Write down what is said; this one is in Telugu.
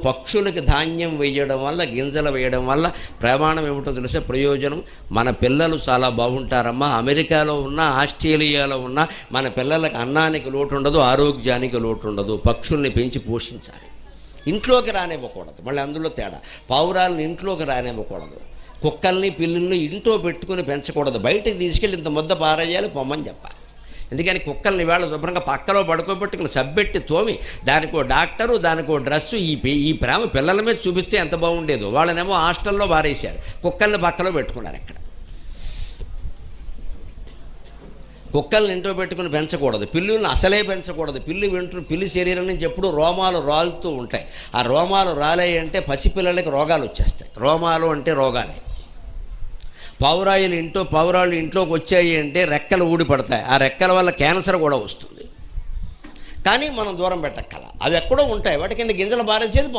పక్షులకి ధాన్యం వేయడం వల్ల, గింజలు వేయడం వల్ల ప్రమాణం ఏమిటో తెలిసే ప్రయోజనం. మన పిల్లలు చాలా బాగుంటారమ్మా. అమెరికాలో ఉన్న, ఆస్ట్రేలియాలో ఉన్న మన పిల్లలకి అన్నానికి లోటు ఉండదు, ఆరోగ్యానికి లోటు ఉండదు. పక్షుల్ని పెంచి పోషించాలి. ఇంట్లోకి రానివ్వకూడదు. మళ్ళీ అందులో తేడా. పావురాలను ఇంట్లోకి రానివ్వకూడదు. కుక్కల్ని పిల్లుల్ని ఇంట్లో పెట్టుకుని పెంచకూడదు. బయటకు తీసుకెళ్ళి ఇంత ముద్ద పారేయాలి, పొమ్మని చెప్పాలి. ఎందుకని కుక్కల్ని వేళ శుభ్రంగా పక్కలో పడుకోబెట్టుకుని సబ్బెట్టి తోమి దానికో డాక్టరు, దానికో డ్రెస్సు, ఈ ప్రేమ పిల్లల మీద చూపిస్తే ఎంత బాగుండేదో. వాళ్ళనేమో హాస్టల్లో బారేశారు, కుక్కల్ని పక్కలో పెట్టుకున్నారు. ఇక్కడ కుక్కల్ని ఇంట్లో పెట్టుకుని పెంచకూడదు. పిల్లుల్ని అసలే పెంచకూడదు. పిల్లి శరీరం నుంచి ఎప్పుడూ రోమాలు రాలుతూ ఉంటాయి. ఆ రోమాలు రాలేయంటే పసిపిల్లలకి రోగాలు వచ్చేస్తాయి. రోమాలు అంటే రోగాలే. పావురాళ్ళు ఇంట్లోకి వచ్చాయి అంటే రెక్కలు ఊడిపడతాయి. ఆ రెక్కల వల్ల క్యాన్సర్ కూడా వస్తుంది. కానీ మనం దూరం పెట్టక్కల. అవి ఎక్కడో ఉంటాయి. వాటి కింద గింజలు బారేసేది